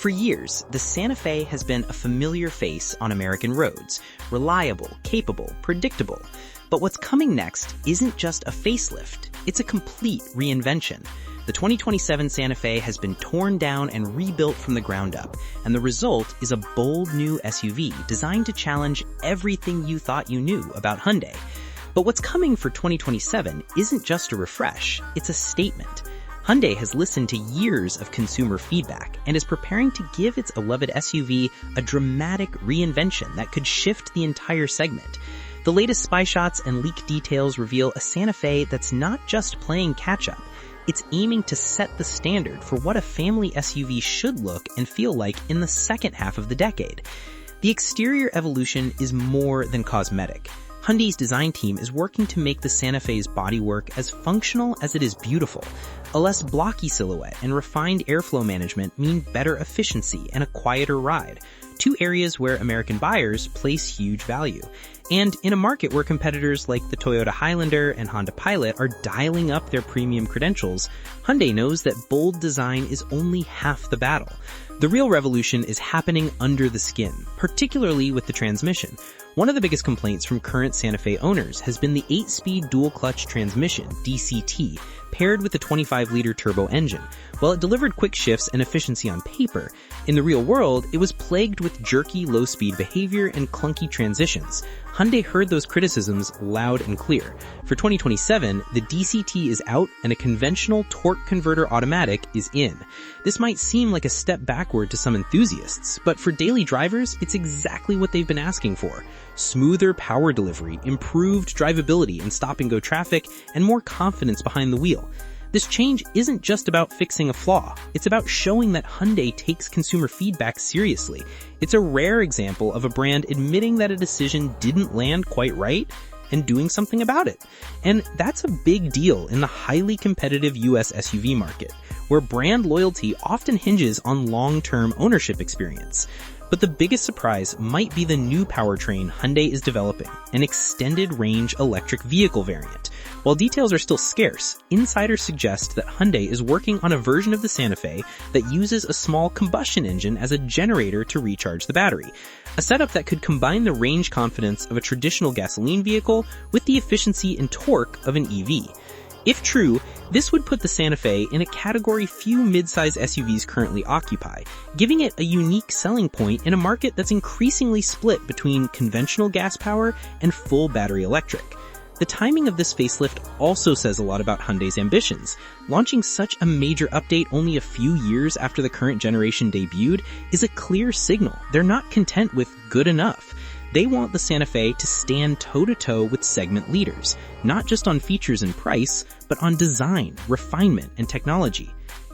For years, the Santa Fe has been a familiar face on American roads, reliable, capable, predictable. But what's coming next isn't just a facelift, it's a complete reinvention. The 2027 Santa Fe has been torn down and rebuilt from the ground up, and the result is a bold new SUV designed to challenge everything you thought you knew about Hyundai. But what's coming for 2027 isn't just a refresh, it's a statement. Hyundai has listened to years of consumer feedback and is preparing to give its beloved SUV a dramatic reinvention that could shift the entire segment. The latest spy shots and leaked details reveal a Santa Fe that's not just playing catch-up. It's aiming to set the standard for what a family SUV should look and feel like in the second half of the decade. The exterior evolution is more than cosmetic. Hyundai's design team is working to make the Santa Fe's bodywork as functional as it is beautiful. A less blocky silhouette and refined airflow management mean better efficiency and a quieter ride, two areas where American buyers place huge value. And in a market where competitors like the Toyota Highlander and Honda Pilot are dialing up their premium credentials, Hyundai knows that bold design is only half the battle. The real revolution is happening under the skin, particularly with the transmission. One of the biggest complaints from current Santa Fe owners has been the 8-speed dual-clutch transmission, DCT, paired with the 25-liter turbo engine. While it delivered quick shifts and efficiency on paper, in the real world, it was plagued with jerky, low-speed behavior and clunky transitions. Hyundai heard those criticisms loud and clear. For 2027, the DCT is out and a conventional torque converter automatic is in. This might seem like a step backward to some enthusiasts, but for daily drivers, it's exactly what they've been asking for. Smoother power delivery, improved drivability in stop-and-go traffic, and more confidence behind the wheel. This change isn't just about fixing a flaw. It's about showing that Hyundai takes consumer feedback seriously. It's a rare example of a brand admitting that a decision didn't land quite right and doing something about it. And that's a big deal in the highly competitive US SUV market, where brand loyalty often hinges on long-term ownership experience. But the biggest surprise might be the new powertrain Hyundai is developing, an extended-range electric vehicle variant. While details are still scarce, insiders suggest that Hyundai is working on a version of the Santa Fe that uses a small combustion engine as a generator to recharge the battery, a setup that could combine the range confidence of a traditional gasoline vehicle with the efficiency and torque of an EV. If true, this would put the Santa Fe in a category few midsize SUVs currently occupy, giving it a unique selling point in a market that's increasingly split between conventional gas power and full battery electric. The timing of this facelift also says a lot about Hyundai's ambitions. Launching such a major update only a few years after the current generation debuted is a clear signal they're not content with good enough. They want the Santa Fe to stand toe-to-toe with segment leaders, not just on features and price, but on design, refinement, and technology.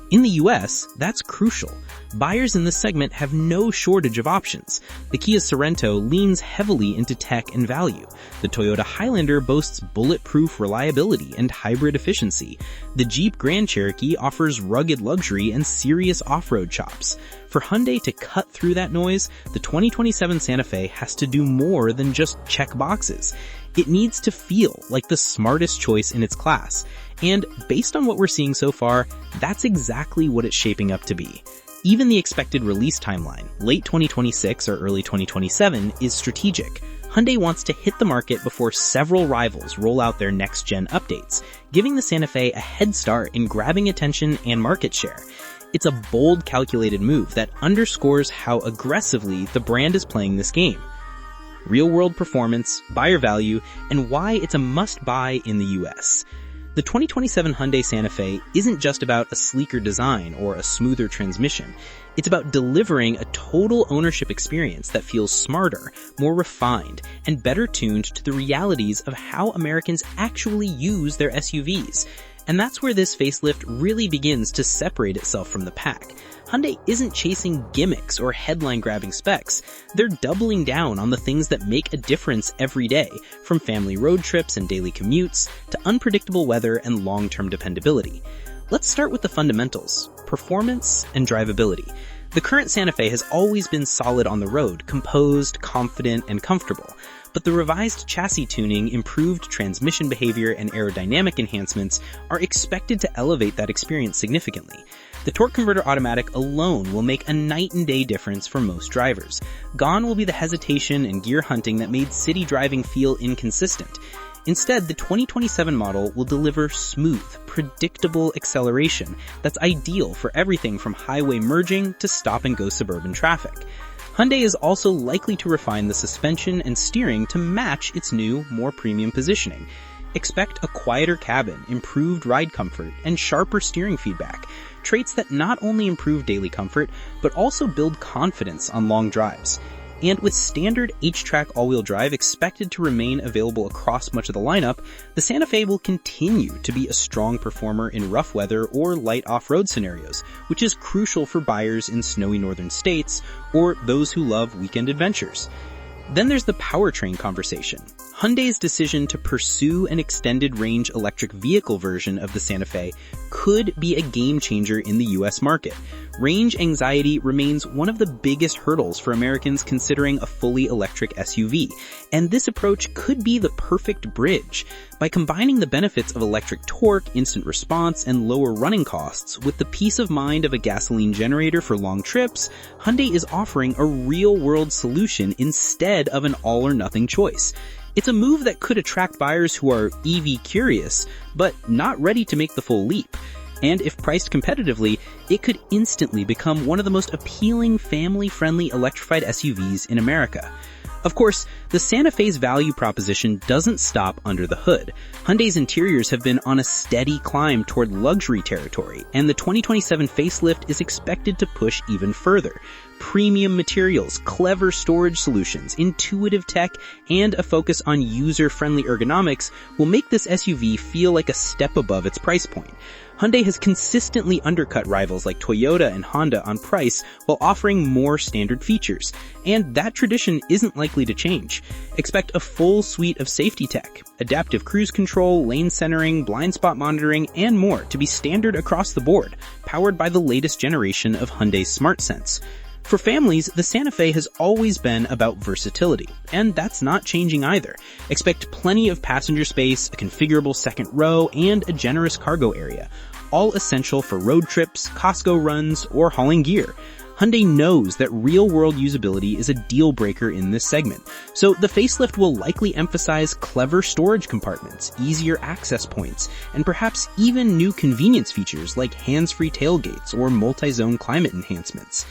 In the US, that's crucial. Buyers in this segment have no shortage of options. The Kia Sorento leans heavily into tech and value. The Toyota Highlander boasts bulletproof reliability and hybrid efficiency. The Jeep Grand Cherokee offers rugged luxury and serious off-road chops. For Hyundai to cut through that noise, the 2027 Santa Fe has to do more than just check boxes. It needs to feel like the smartest choice in its class. And based on what we're seeing so far, that's exactly what it's shaping up to be. Even the expected release timeline, late 2026 or early 2027, is strategic. Hyundai wants to hit the market before several rivals roll out their next-gen updates, giving the Santa Fe a head start in grabbing attention and market share. It's a bold, calculated move that underscores how aggressively the brand is playing this game. Real-world performance, buyer value, and why it's a must-buy in the US. The 2027 Hyundai Santa Fe isn't just about a sleeker design or a smoother transmission. It's about delivering a total ownership experience that feels smarter, more refined, and better tuned to the realities of how Americans actually use their SUVs. And that's where this facelift really begins to separate itself from the pack. Hyundai isn't chasing gimmicks or headline-grabbing specs. They're doubling down on the things that make a difference every day, from family road trips and daily commutes to unpredictable weather and long-term dependability. Let's start with the fundamentals: performance and drivability. The current Santa Fe has always been solid on the road, composed, confident, and comfortable. But the revised chassis tuning, improved transmission behavior, and aerodynamic enhancements are expected to elevate that experience significantly. The torque converter automatic alone will make a night and day difference for most drivers. Gone will be the hesitation and gear hunting that made city driving feel inconsistent. Instead, the 2027 model will deliver smooth, predictable acceleration that's ideal for everything from highway merging to stop-and-go suburban traffic. Hyundai is also likely to refine the suspension and steering to match its new, more premium positioning. Expect a quieter cabin, improved ride comfort, and sharper steering feedback, traits that not only improve daily comfort, but also build confidence on long drives. And with standard H-Track all-wheel drive expected to remain available across much of the lineup, the Santa Fe will continue to be a strong performer in rough weather or light off-road scenarios, which is crucial for buyers in snowy northern states or those who love weekend adventures. Then there's the powertrain conversation. Hyundai's decision to pursue an extended-range electric vehicle version of the Santa Fe could be a game-changer in the US market. Range anxiety remains one of the biggest hurdles for Americans considering a fully electric SUV, and this approach could be the perfect bridge. By combining the benefits of electric torque, instant response, and lower running costs with the peace of mind of a gasoline generator for long trips, Hyundai is offering a real-world solution instead of an all-or-nothing choice. It's a move that could attract buyers who are EV curious, but not ready to make the full leap. And if priced competitively, it could instantly become one of the most appealing family-friendly electrified SUVs in America. Of course, the Santa Fe's value proposition doesn't stop under the hood. Hyundai's interiors have been on a steady climb toward luxury territory, and the 2027 facelift is expected to push even further. Premium materials, clever storage solutions, intuitive tech, and a focus on user-friendly ergonomics will make this SUV feel like a step above its price point. Hyundai has consistently undercut rivals like Toyota and Honda on price while offering more standard features, and that tradition isn't likely to change. Expect a full suite of safety tech, adaptive cruise control, lane centering, blind spot monitoring, and more to be standard across the board, powered by the latest generation of Hyundai's SmartSense. For families, the Santa Fe has always been about versatility, and that's not changing either. Expect plenty of passenger space, a configurable second row, and a generous cargo area, all essential for road trips, Costco runs, or hauling gear. Hyundai knows that real-world usability is a deal breaker in this segment, so the facelift will likely emphasize clever storage compartments, easier access points, and perhaps even new convenience features like hands-free tailgates or multi-zone climate enhancements.